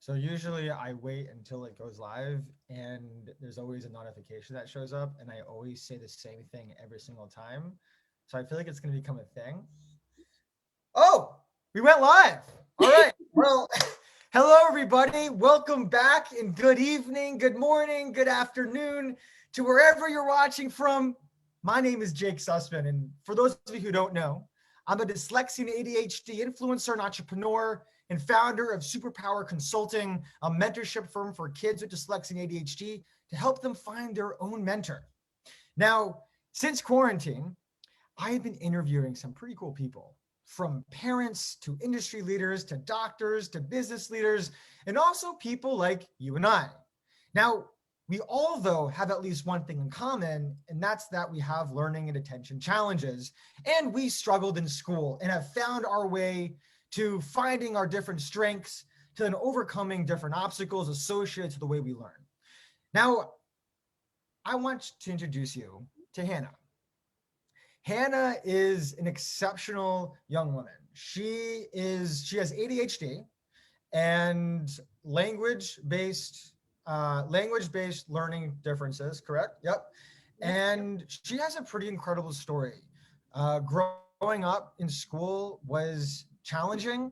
So usually I wait until it goes live and there's always a notification that shows up and I always say the same thing every single time. So I feel like it's going to become a thing. Oh, we went live. All right. Well, hello, everybody. Welcome back and good evening, good morning, good afternoon to wherever you're watching from. My name is Jake Sussman. And for those of you who don't know, I'm a dyslexia and ADHD influencer and entrepreneur and founder of Superpower Consulting, a mentorship firm for kids with dyslexia and ADHD to help them find their own mentor. Now, since quarantine, I have been interviewing some pretty cool people, from parents to industry leaders to doctors to business leaders, and also people like you and I. Now, we all, though, have at least one thing in common, and that's that we have learning and attention challenges. And we struggled in school and have found our way to finding our different strengths, to then overcoming different obstacles associated to the way we learn. Now, I want to introduce you to Hannah. Hannah is an exceptional young woman. She has ADHD and language-based learning differences, correct? Yep. And she has a pretty incredible story. Growing up in school was challenging.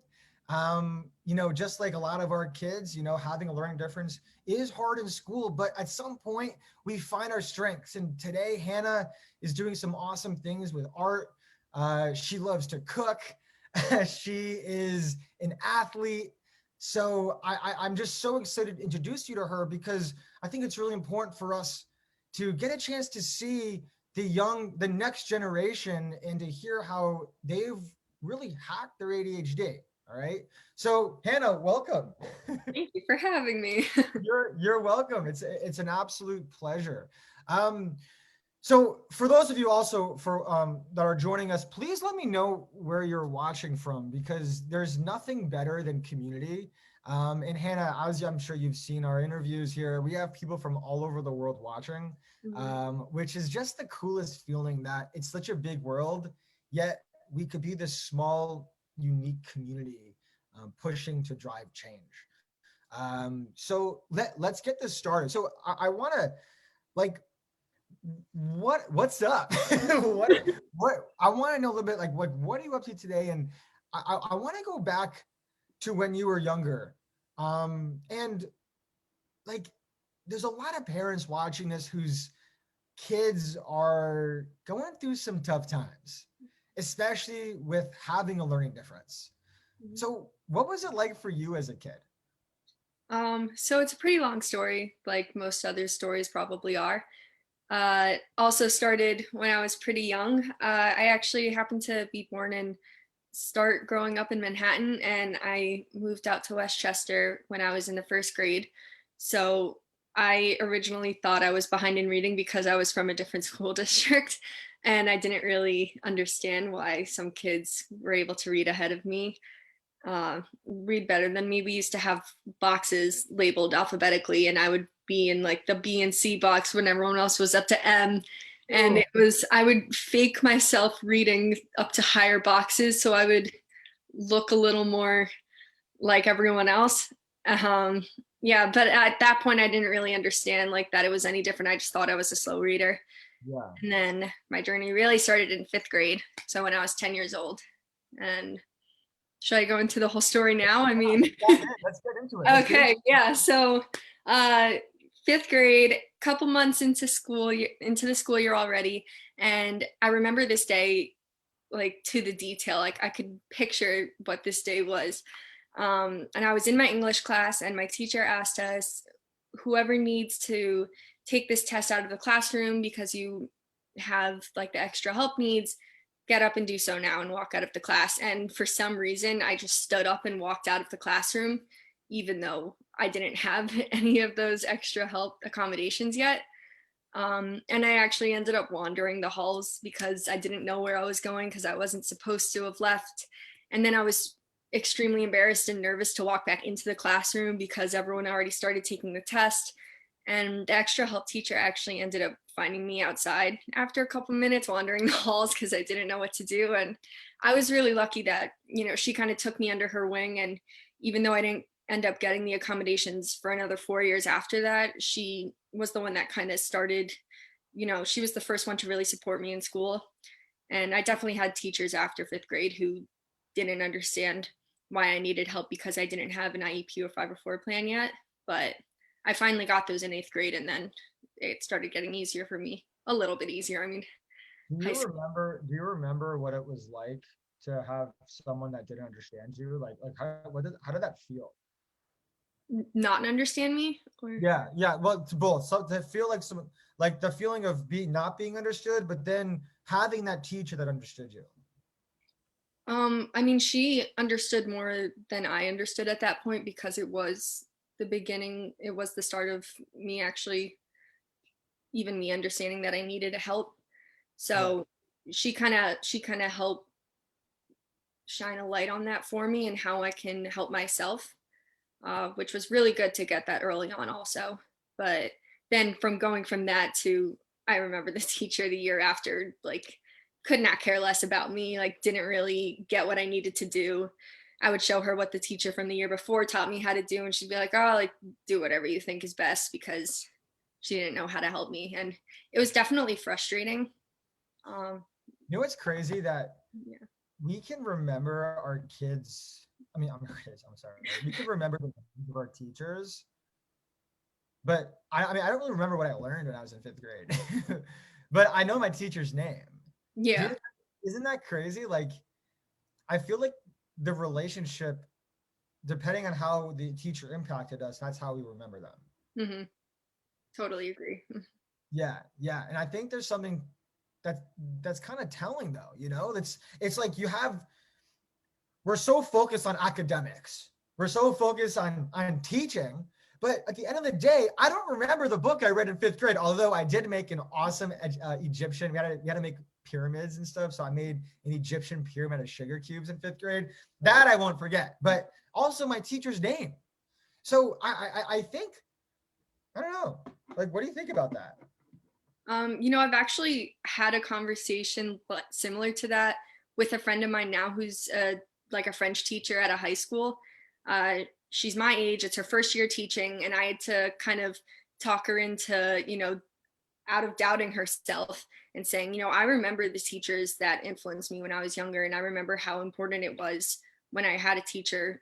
Just like a lot of our kids, having a learning difference is hard in school, but at some point we find our strengths. And today, Hannah is doing some awesome things with art. She loves to cook. She is an athlete. So I'm just so excited to introduce you to her because I think it's really important for us to get a chance to see the next generation and to hear how they've really hacked their ADHD. All right. So Hannah, welcome. Thank you for having me. You're welcome. It's an absolute pleasure. So for those of you also that are joining us, please let me know where you're watching from because there's nothing better than community. And Hannah, as I'm sure you've seen our interviews here, we have people from all over the world watching, which is just the coolest feeling that it's such a big world, yet we could be this small, unique community pushing to drive change. So let's get this started. So I want to like what's up? what I want to know a little bit like what are you up to today? And I want to go back to when you were younger. And like there's a lot of parents watching this whose kids are going through some tough times, especially with having a learning difference. So what was it like for you as a kid? So it's a pretty long story, like most other stories probably are. Also started when I was pretty young. I actually happened to be born and start growing up in Manhattan, and I moved out to Westchester when I was in the first grade. So I originally thought I was behind in reading because I was from a different school district, and I didn't really understand why some kids were able to read ahead of me. Read better than me. We used to have boxes labeled alphabetically, and I would be in like the B and C box when everyone else was up to M. And I would fake myself reading up to higher boxes so I would look a little more like everyone else. Yeah, but at that point, I didn't really understand like that it was any different. I just thought I was a slow reader. Yeah. And then my journey really started in fifth grade. So when I was 10 years old. And should I go into the whole story now? I mean, Let's get into it. okay, yeah. So, fifth grade, couple months into the school year already, and I remember this day like to the detail. Like I could picture what this day was. And I was in my English class, and my teacher asked us, whoever needs to take this test out of the classroom because you have like the extra help needs, get up and do so now and walk out of the class. And for some reason, I just stood up and walked out of the classroom, even though I didn't have any of those extra help accommodations yet. And I actually ended up wandering the halls because I didn't know where I was going because I wasn't supposed to have left. And then I was extremely embarrassed and nervous to walk back into the classroom because everyone already started taking the test. And the extra help teacher actually ended up finding me outside after a couple minutes wandering the halls because I didn't know what to do. And I was really lucky that, she kind of took me under her wing. And even though I didn't end up getting the accommodations for another 4 years after that, she was the one that kind of started, she was the first one to really support me in school. And I definitely had teachers after fifth grade who didn't understand why I needed help because I didn't have an IEP or 504 plan yet. But I finally got those in eighth grade, and then it started getting easier for me, a little bit easier. I mean, high school. Do you remember what it was like to have someone that didn't understand you? Like how did that feel? Not understand me, or Yeah, yeah. Well, to both. So to feel like some, like the feeling of being not being understood, but then having that teacher that understood you. I mean, she understood more than I understood at that point because it was the beginning, it was the start of me actually, even me understanding that I needed help. Yeah. So she kind of helped shine a light on that for me and how I can help myself, which was really good to get that early on also. But then from going from that to, I remember the teacher the year after, like, could not care less about me, like, didn't really get what I needed to do. I would show her what the teacher from the year before taught me how to do, and she'd be like, oh, like, do whatever you think is best, because she didn't know how to help me. And it was definitely frustrating. Um, You know what's crazy that yeah. we can remember our kids. I mean, I'm kids. I'm sorry. We can remember the names of our teachers, but I mean, I don't really remember what I learned when I was in fifth grade. But I know my teacher's name. Do Yeah. you, isn't that crazy? Like, I feel like the relationship, depending on how the teacher impacted us, that's how we remember them. Hmm. Totally agree. Yeah, yeah. And I think there's something that that's kind of telling though, it's like we're so focused on academics. We're so focused on teaching, but at the end of the day, I don't remember the book I read in fifth grade. Although I did make an awesome Egyptian. We had to make pyramids and stuff, so I made an Egyptian pyramid of sugar cubes in fifth grade. That I won't forget. But also my teacher's name. So I think I don't know. Like, what do you think about that? I've actually had a conversation similar to that with a friend of mine now who's like a French teacher at a high school. She's my age, it's her first year teaching, and I had to kind of talk her into, out of doubting herself and saying, I remember the teachers that influenced me when I was younger, and I remember how important it was when I had a teacher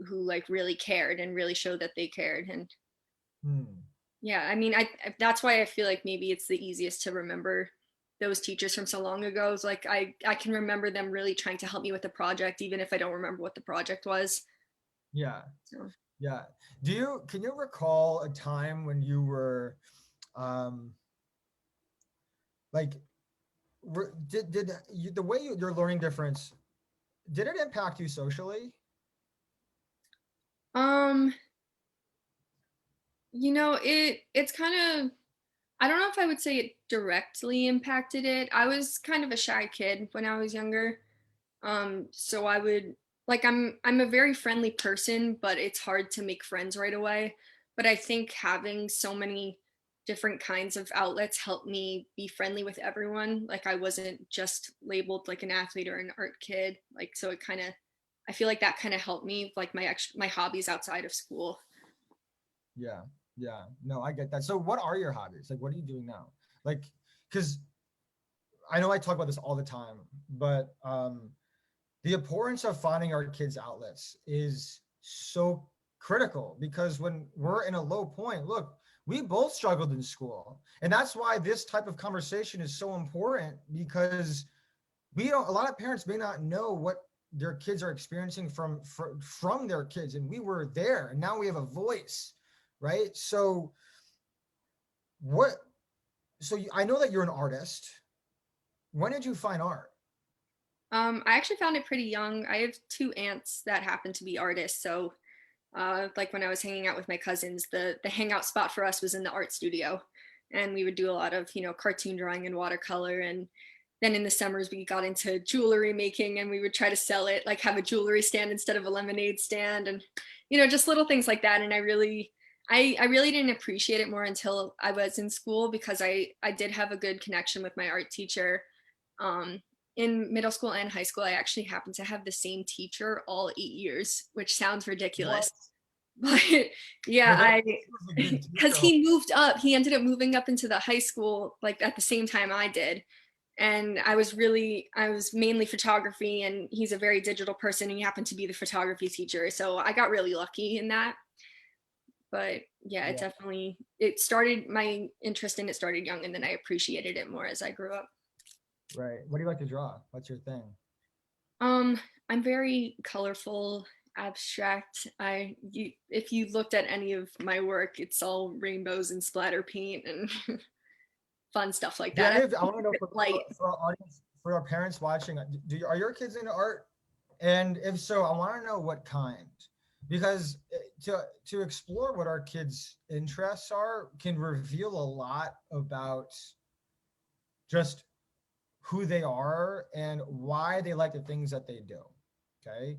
who like really cared and really showed that they cared. And Hmm. yeah, I mean, that's why I feel like maybe it's the easiest to remember those teachers from so long ago. It's like I can remember them really trying to help me with the project, even if I don't remember what the project was. Yeah, So, yeah. Can you recall a time when you were um like did you, the way your learning difference, did it impact you socially? um, it's kind of, I don't know if I would say it directly impacted it. I was kind of a shy kid when I was younger. So I would, like, I'm a very friendly person, but it's hard to make friends right away. But I think having so many different kinds of outlets helped me be friendly with everyone. Like, I wasn't just labeled like an athlete or an art kid. Like, so it kind of, I feel like that kind of helped me, like my hobbies outside of school. Yeah, yeah. No, I get that. So what are your hobbies? Like, what are you doing now? Like, because I know I talk about this all the time, but the importance of finding our kids outlets is so critical, because when we're in a low point, look, we both struggled in school, and that's why this type of conversation is so important, because we don't, a lot of parents may not know what their kids are experiencing from their kids, and we were there, and now we have a voice, right? So what, I know that you're an artist. When did you find art? I actually found it pretty young. I have two aunts that happen to be artists, so like when I was hanging out with my cousins, the hangout spot for us was in the art studio, and we would do a lot of cartoon drawing and watercolor. And then in the summers we got into jewelry making, and we would try to sell it, like have a jewelry stand instead of a lemonade stand, and just little things like that. And I really didn't appreciate it more until I was in school, because I did have a good connection with my art teacher. Um, in middle school and high school, I actually happened to have the same teacher all 8 years, which sounds What? ridiculous. But yeah, Well, that was a good because teacher. he moved up, he ended up moving up into the high school like at the same time I did. And I was mainly photography, and he's a very digital person, and he happened to be the photography teacher. So I got really lucky in that. But yeah, it Yeah, definitely, it started, my interest in it started young, and then I appreciated it more as I grew up. right. What do you like to draw? What's your thing? Um, I'm very colorful, abstract. If you looked at any of my work, it's all rainbows and splatter paint and fun stuff like Do that. any I of, I want to know keep it light. for our audience, for our parents watching, are your kids into art? And if so, I want to know what kind, because to explore what our kids' interests are can reveal a lot about just who they are and why they like the things that they do. Okay.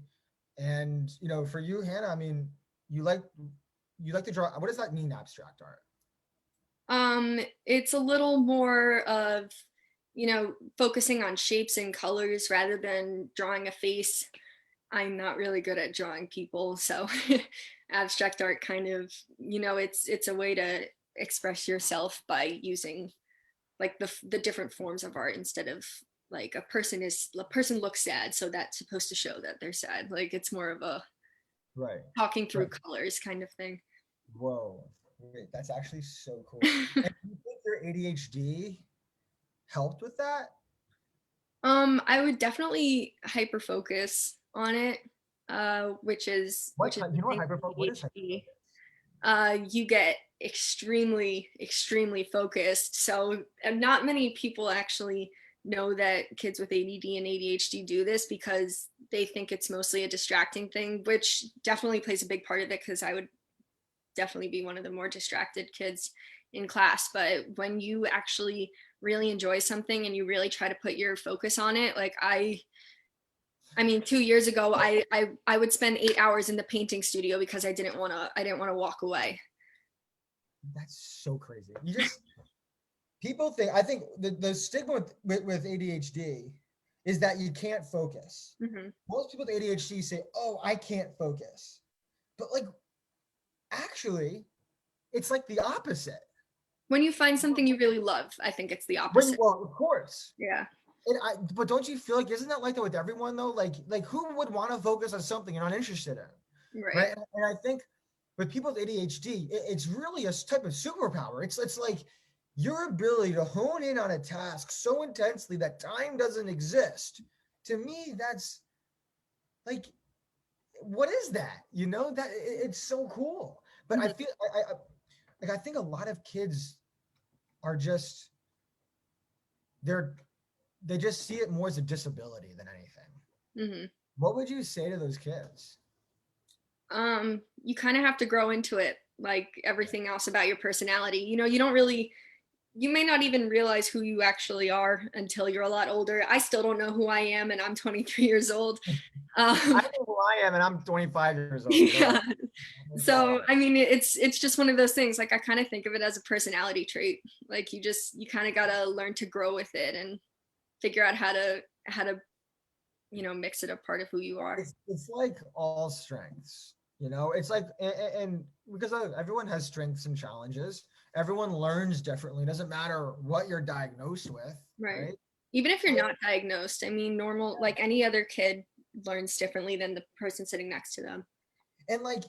And for you, Hannah, I mean, you like you like to draw. What does that mean, abstract art? It's a little more of, focusing on shapes and colors rather than drawing a face. I'm not really good at drawing people, so abstract art kind of, it's a way to express yourself by using like the different forms of art instead of like a person looks sad, so that's supposed to show that they're sad. Like it's more of a Right. talking through Right. colors kind of thing. Whoa. Wait, that's actually so cool. And do you think your ADHD helped with that? I would definitely hyper focus on it, which is You know the what thing with hyperfocus? What is ADHD. hyperfocus? You get extremely focused. So not many people actually know that kids with ADD and ADHD do this because they think it's mostly a distracting thing, which definitely plays a big part of it because I would definitely be one of the more distracted kids in class. But when you actually really enjoy something and you really try to put your focus on it, like I mean, 2 years ago, I would spend 8 hours in the painting studio because I didn't want to walk away. That's so crazy. People think, I think the stigma with ADHD is that you can't focus. Mm-hmm. Most people with ADHD say, "Oh, I can't focus," but like actually, it's like the opposite. When you find something you really love, I think it's the opposite. Well, of course. Yeah. But don't you feel like, isn't that like that with everyone though? Like who would want to focus on something you're not interested in, Right. right? And I think with people with ADHD, it's really a type of superpower. It's like your ability to hone in on a task so intensely that time doesn't exist. To me, that's like, what is that? That it's so cool. But I Mm-hmm. feel I think a lot of kids are just they're they just see it more as a disability than anything. Mm-hmm. What would you say to those kids? You kind of have to grow into it, like everything else about your personality. You don't really, you may not even realize who you actually are until you're a lot older. I still don't know who I am, and I'm 23 years old. I Um, know who I am, and I'm 25 years old. All right. yeah. So I mean, it's just one of those things. Like I kind of think of it as a personality trait. Like you kind of gotta learn to grow with it and figure out how to mix it a part of who you are. It's like all strengths. It's like, and because everyone has strengths and challenges, everyone learns differently. It doesn't matter what you're diagnosed with, Right. right? Even if you're So, not diagnosed, I mean, normal, like any other kid learns differently than the person sitting next to them. and like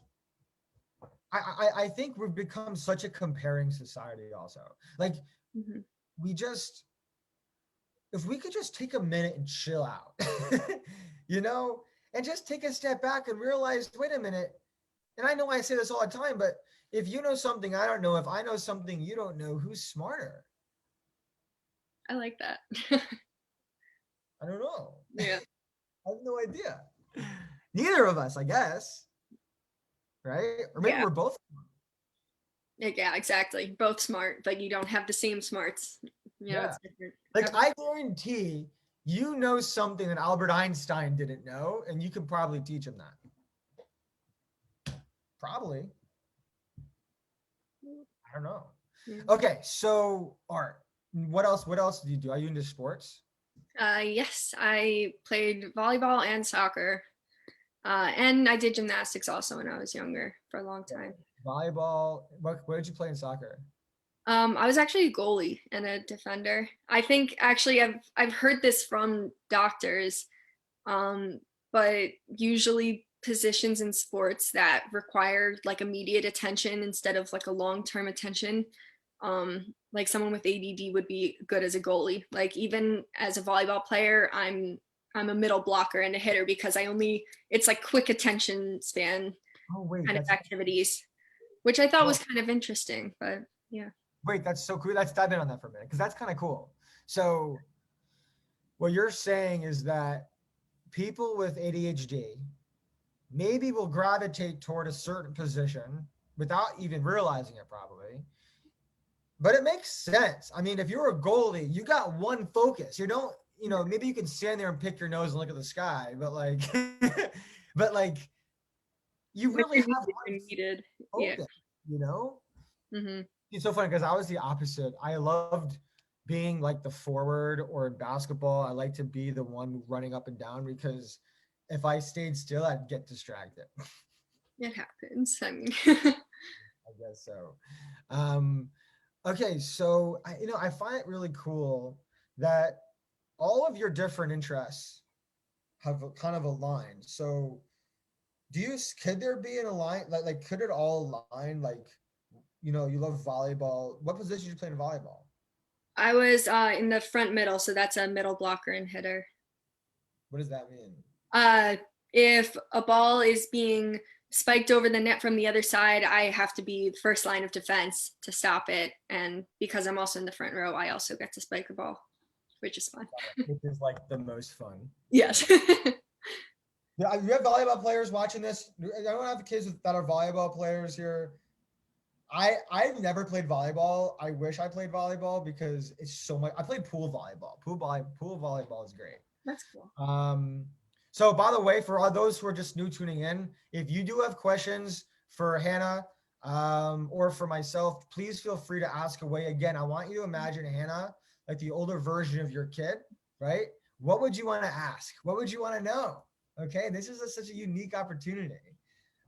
I think we've become such a comparing society also. Like Mm-hmm. we just if we could just take a minute and chill out, you know, and just take a step back and realize, wait a minute. And I know I say this all the time, but if you know something I don't know, if I know something you don't know, who's smarter? I like that. I don't know. Yeah. I have no idea. Neither of us, I guess. Right? Or maybe Yeah. we're both. Yeah, exactly. Both smart, but you don't have the same smarts. Yeah. It's different. Like I guarantee you know something that Albert Einstein didn't know, and you could probably teach him that. Probably. I don't know. Yeah. Okay, so art. What else? What else do you do? Are you into sports? Yes, I played volleyball and soccer. And I did gymnastics also when I was younger for a long time. Volleyball. Where did you play in soccer? I was actually a goalie and a defender. I think actually I've heard this from doctors, um, but usually positions in sports that require like immediate attention instead of like a long-term attention, like someone with ADD would be good as a goalie. Like even as a volleyball player, I'm a middle blocker and a hitter because it's like quick attention span Oh wait, kind of that's activities, which I thought was well, kind of interesting, but yeah. wait, that's so cool. Let's dive in on that for a minute because that's kind of cool. So what you're saying is that people with ADHD maybe will gravitate toward a certain position without even realizing it, probably. But it makes sense. I mean, if you're a goalie, you got one focus. You don't, maybe you can stand there and pick your nose and look at the sky, but like, but like, you Which really you have needed, one you needed. Yeah. focus, you know? Hmm. It's so funny because I was the opposite. I loved being like the forward, or in basketball, I like to be the one running up and down because if I stayed still, I'd get distracted. It happens. I mean, I guess so. Um, okay, so I find it really cool that all of your different interests have kind of aligned. So, could there be an align like could it all align? Like, you love volleyball. What position did you play in volleyball? I was in the front middle, so that's a middle blocker and hitter. What does that mean? Uh, if a ball is being spiked over the net from the other side, I have to be the first line of defense to stop it. And because I'm also in the front row, I also get to spike a ball, which is fun. Which is like the most fun. Yes. Yeah, you have volleyball players watching this. I don't have kids that are volleyball players here. I've never played volleyball. I wish I played volleyball because it's so much. I played pool volleyball. Pool volleyball is great. That's cool. So by the way, for all those who are just new tuning in, if you do have questions for Hannah, or for myself, please feel free to ask away. Again, I want you to imagine Hannah like the older version of your kid, right? What would you want to ask? What would you want to know? Okay, this is such a unique opportunity.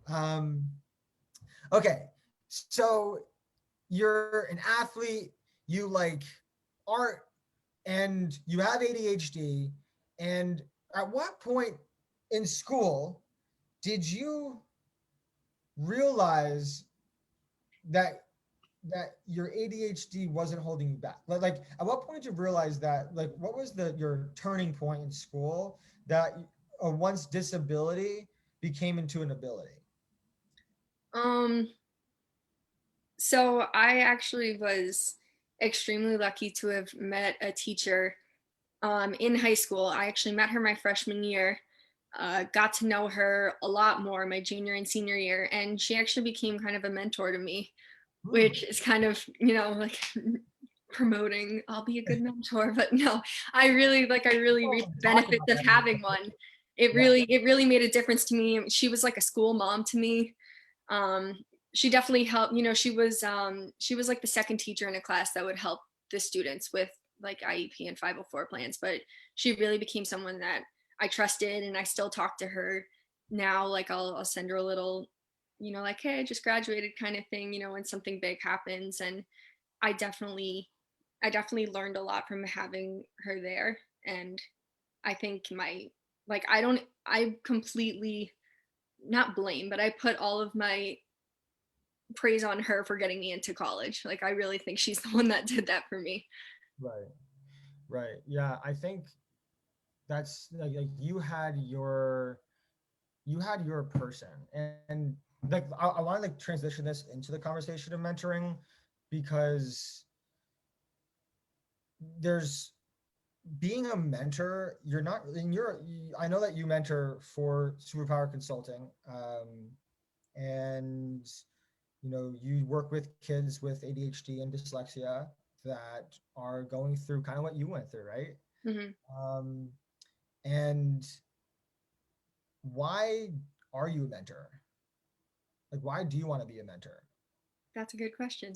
Um, okay, so you're an athlete, you like art, and you have ADHD. And at what point in school did you realize that your ADHD wasn't holding you back? Like at what point did you realize that? Like, what was your turning point in school that a once disability became into an ability? Um, so I actually was extremely lucky to have met a teacher in high school. I actually met her my freshman year, got to know her a lot more my junior and senior year, and she actually became kind of a mentor to me, Hmm. which is kind of, like promoting I'll be a good mentor, but no, I really reaped the Talk benefits about of that. having one. Yeah. It really made a difference to me. She was like a school mom to me. Um, she definitely helped, she was like the second teacher in a class that would help the students with like IEP and 504 plans, but she really became someone that I trusted, and I still talk to her now. Like I'll send her a little, like, hey, I just graduated kind of thing, when something big happens. And I definitely I definitely learned a lot from having her there. And I think I completely not blame, but I put all of my praise on her for getting me into college. Like I really think she's the one that did that for me. Right. Right. Yeah. I think that's like you had your person, and like I want to like transition this into the conversation of mentoring because there's being a mentor. You're not and you're I know that you mentor for Superpower Consulting, and you work with kids with ADHD and dyslexia that are going through kind of what you went through, right? Hmm. um, and why are you a mentor? Like, why do you want to be a mentor? That's a good question.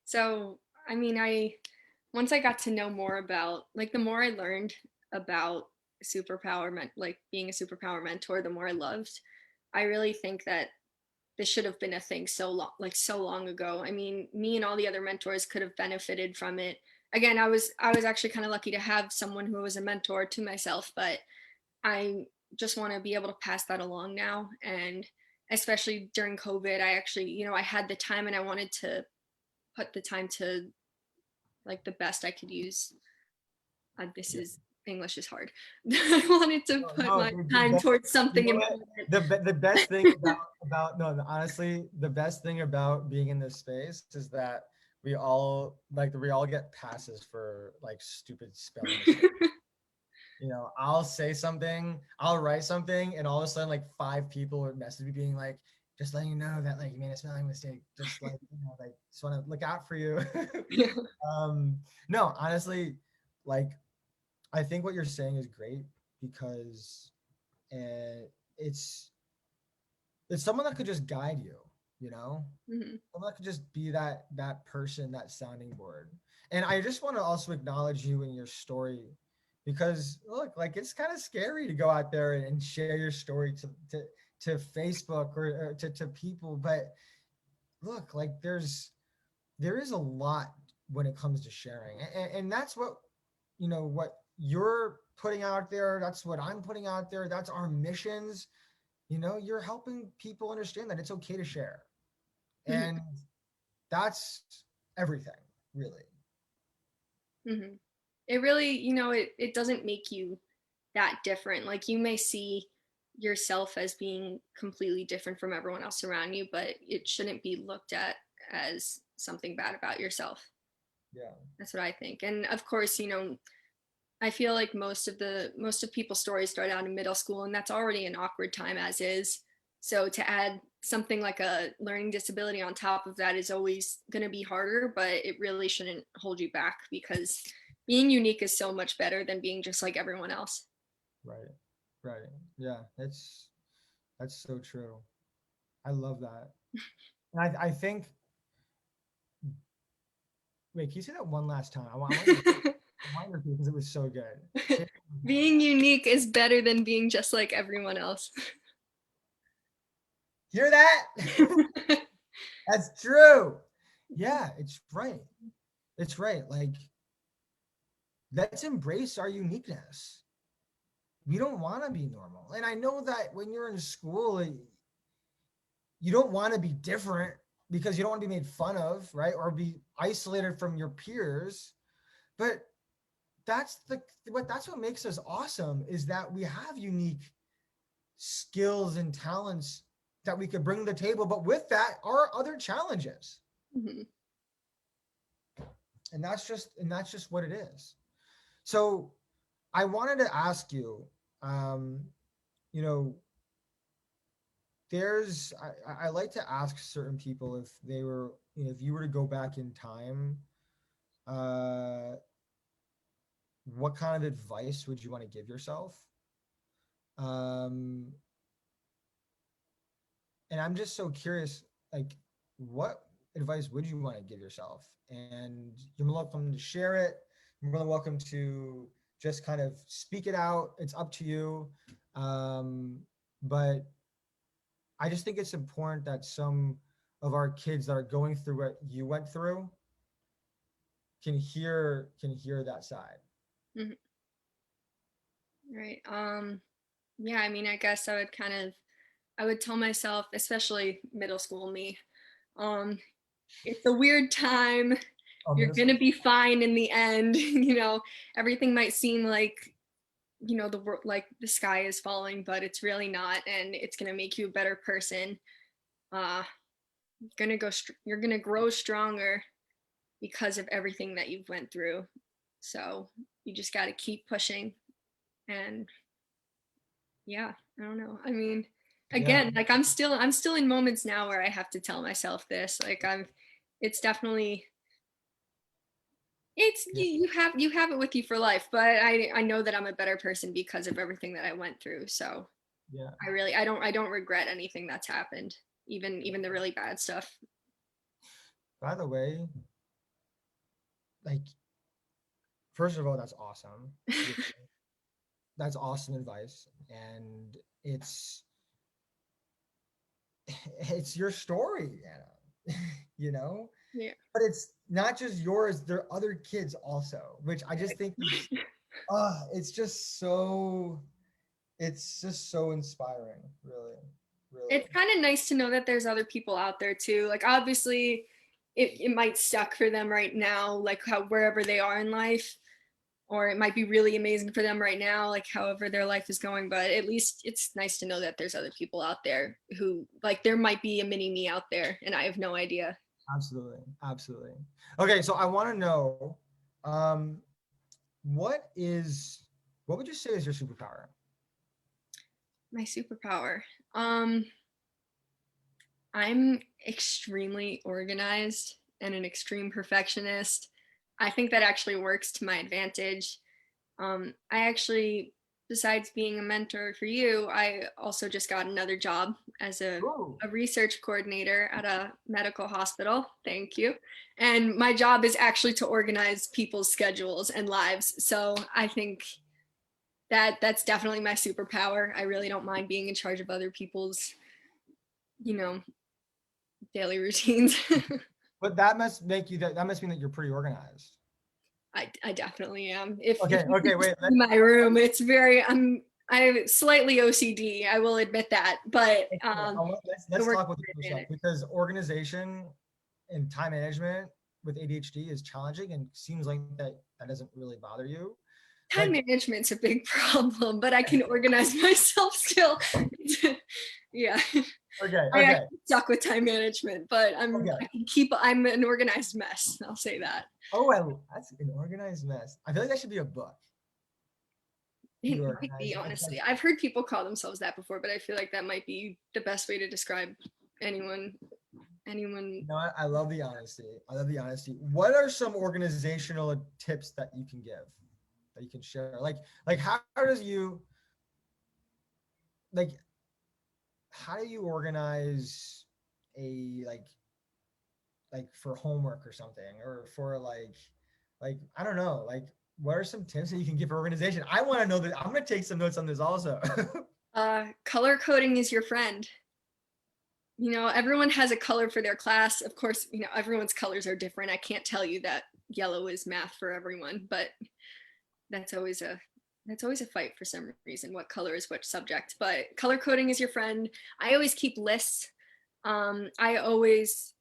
So I mean, I once I got to know more about, like, the more I learned about superpower meant like being a superpower mentor, the more I loved. I really think that this should have been a thing so long ago. I mean, me and all the other mentors could have benefited from it. Again, I was actually kind of lucky to have someone who was a mentor to myself, but I just want to be able to pass that along now. And especially during COVID, I actually, I had the time and I wanted to put the time to like the best I could use. This Yeah. is English is hard. I wanted to No, put no, my time towards you something know what? important. The best thing about no, honestly, the best thing about being in this space is that we all get passes for like stupid spelling mistakes. I'll say something, I'll write something, and all of a sudden, like 5 people would message me being like, just letting you know that like you made a spelling mistake. Just like, like just want to look out for you. Yeah. No, honestly, like I think what you're saying is great because it's someone that could just guide you, you know? Mhm. Someone that could just be that person, that sounding board. And I just want to also acknowledge you in your story because look, like it's kind of scary to go out there and share your story to Facebook or to people. But look, like there is a lot when it comes to sharing. And that's what you're putting out there. That's what I'm putting out there. That's our missions. You're helping people understand that it's okay to share. Mhm. And that's everything, really. Mhm. It really, it doesn't make you that different. Like you may see yourself as being completely different from everyone else around you, but it shouldn't be looked at as something bad about yourself. Yeah. That's what I think. And of course, I feel like most of people's stories start out in middle school, and that's already an awkward time as is. So to add something like a learning disability on top of that is always going to be harder, but it really shouldn't hold you back because being unique is so much better than being just like everyone else. Right. Right. Yeah. That's so true. I love that. And I think, wait, can you say that one last time? I want to repeat because it was so good. Say it one more time. Being unique is better than being just like everyone else. Hear that? That's true. Yeah, it's right. It's right. Like, let's embrace our uniqueness. We don't want to be normal. And I know that when you're in school, you don't want to be different because you don't want to be made fun of, right? Or be isolated from your peers. But that's what makes us awesome is that we have unique skills and talents that we could bring to the table. But with that are other challenges. Mhm. And that's just what it is. So I wanted to ask you, um, you know, I like to ask certain people if they were, if you were to go back in time, uh, what kind of advice would you want to give yourself? Um, and I'm just so curious, like, what advice would you want to give yourself? And you're welcome to share it. You're more than welcome to just kind of speak it out. It's up to you. But I just think it's important that some of our kids that are going through what you went through can hear that side. Mhm. Right. Yeah, I mean, I guess I would tell myself, especially middle school me, um, it's a weird time. You're Middle gonna school. be fine in the end. Everything might seem like, the world, like the sky is falling, but it's really not, and it's gonna make you a better person. Uh, you're gonna grow stronger because of everything that you've went through. So you just got to keep pushing. And yeah, I don't know. I mean, Yeah, again, like I'm still in moments now where I have to tell myself this. Like it's definitely, it's yeah, you have it with you for life, but I know that I'm a better person because of everything that I went through. So yeah. I don't regret anything that's happened, even the really bad stuff. By the way, like, first of all, that's awesome. that's awesome advice. And it's your story, Anna. You know, Yeah. but it's not just yours. There are other kids also, which I just think is, it's just so, it's just so inspiring, really, really. It's kind of nice to know that there's other people out there too. Like obviously it might suck for them right now, like how wherever they are in life, or it might be really amazing for them right now, like however their life is going. But at least it's nice to know that there's other people out there who like there might be a mini me out there and I have no idea. Absolutely, absolutely. Okay, so I want to know, um, what is, what would you say is your superpower? My superpower. Um, I'm extremely organized and an extreme perfectionist. I think that actually works to my advantage. I actually, besides being a mentor for you, I also just got another job as Ooh. a research coordinator at a medical hospital. Thank you. And my job is actually to organize people's schedules and lives. So I think that that's definitely my superpower. I really don't mind being in charge of other people's, you know, daily routines. But that must make you, that must mean that you're pretty organized. I definitely am. If Okay, you okay, could just wait. see my room, it's very I'm slightly OCD. I will admit that, but it Let's works talk with to the my cool stuff, advantage. because organization and time management with ADHD is challenging, and seems like that doesn't really bother you. Time Like, management's a big problem, but I can organize myself still. Yeah, okay, I okay, actually suck with time management, but okay. I can keep. I'm an organized mess. I'll say that. Oh, that's an organized mess. I feel like that should be a book. Be It might be, organized. honestly. I've heard people call themselves that before, but I feel like that might be the best way to describe anyone. Anyone. You know what? I love the honesty. I love the honesty. What are some organizational tips that you can give, that you can share? Like how does you, like, how do you organize a, like for homework or something, or for like I don't know, like what are some tips that you can give for organization? I want to know that. I'm gonna take some notes on this also. Color coding is your friend. You know, everyone has a color for their class. Of course, you know, everyone's colors are different. I can't tell you that yellow is math for everyone, but that's always a that's always a fight for some reason, what color is which subject. But color coding is your friend. I always keep lists. I always,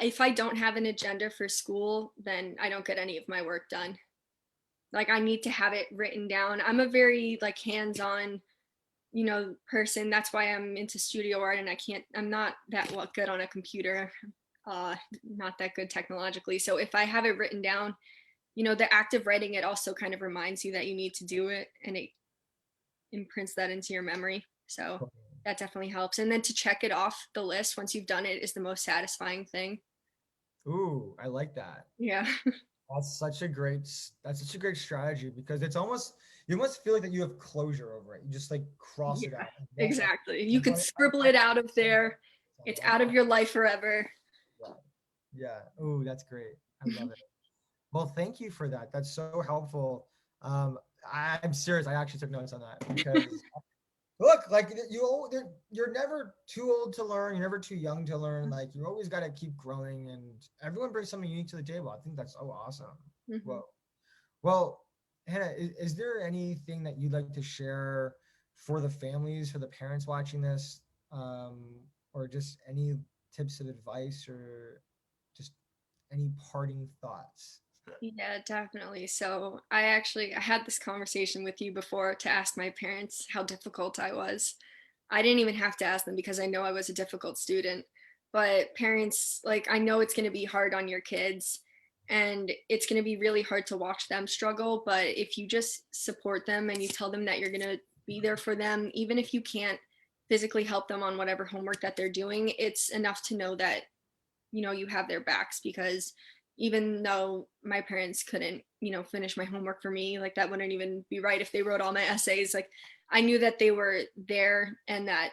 if I don't have an agenda for school, then I don't get any of my work done. Like I need to have it written down. I'm a very like hands-on, you know, person. That's why I'm into studio art and I'm not that well, good on a computer, not that good technologically. So if I have it written down, you know, the act of writing it also kind of reminds you that you need to do it, and it imprints that into your memory. So that definitely helps. And then to check it off the list once you've done it is the most satisfying thing. Ooh, I like that. Yeah. That's such a great strategy, because it's almost, you almost feel like that you have closure over it. You just like cross Yeah, it out. Like, well, exactly. You can scribble I it out of there. It's out of your life forever. yeah, yeah. Ooh, that's great. I love it. Well, thank you for that. That's so helpful. Um, I'm serious. I actually took notes on that, because look, like you're never too old to learn. You're never too young to learn. Like you always got to keep growing, and everyone brings something unique to the table. I think that's so awesome. Mhm. Whoa. Well, Hannah, is there anything that you'd like to share for the families, for the parents watching this, or just any tips of advice, or just any parting thoughts? Yeah, definitely. So I had this conversation with you before to ask my parents how difficult I was. I didn't even have to ask them because I know I was a difficult student. But parents, like, I know it's going to be hard on your kids and it's going to be really hard to watch them struggle. But if you just support them and you tell them that you're going to be there for them, even if you can't physically help them on whatever homework that they're doing, it's enough to know that, you know, you have their backs. Because even though my parents couldn't, you know, finish my homework for me, like that wouldn't even be right if they wrote all my essays. Like I knew that they were there and that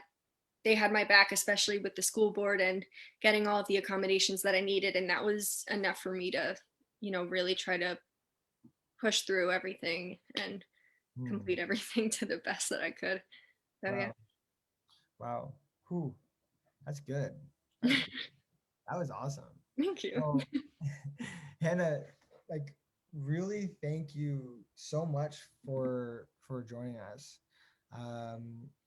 they had my back, especially with the school board and getting all of the accommodations that I needed. And that was enough for me to, you know, really try to push through everything. And Hmm. complete everything to the best that I could. So yeah. Wow. Wow. Whew. That's good. That's good. That was awesome. Thank you. Well, Hannah, like really thank you so much for joining us.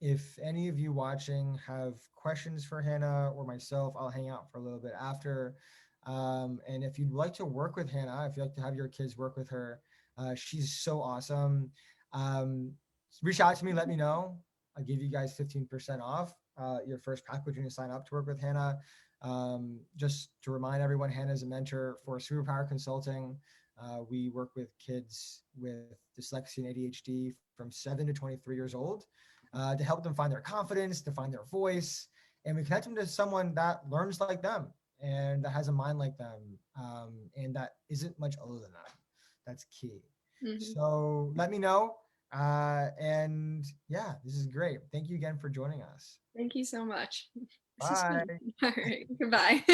If any of you watching have questions for Hannah or myself, I'll hang out for a little bit after. And if you'd like to work with Hannah, if you'd like to have your kids work with her, she's so awesome. Um, Reach out to me, let me know. I'll give you guys 15% off your first package when you sign up to work with Hannah. Just to remind everyone, Hannah is a mentor for Superpower Consulting. We work with kids with dyslexia and ADHD from 7 to 23 years old to help them find their confidence, to find their voice, and we connect them to someone that learns like them and that has a mind like them, and that isn't much older than them. That's key. Mhm. So let me know. And yeah, this is great. Thank you again for joining us. Thank you so much. This is fun. Bye. All right. Goodbye.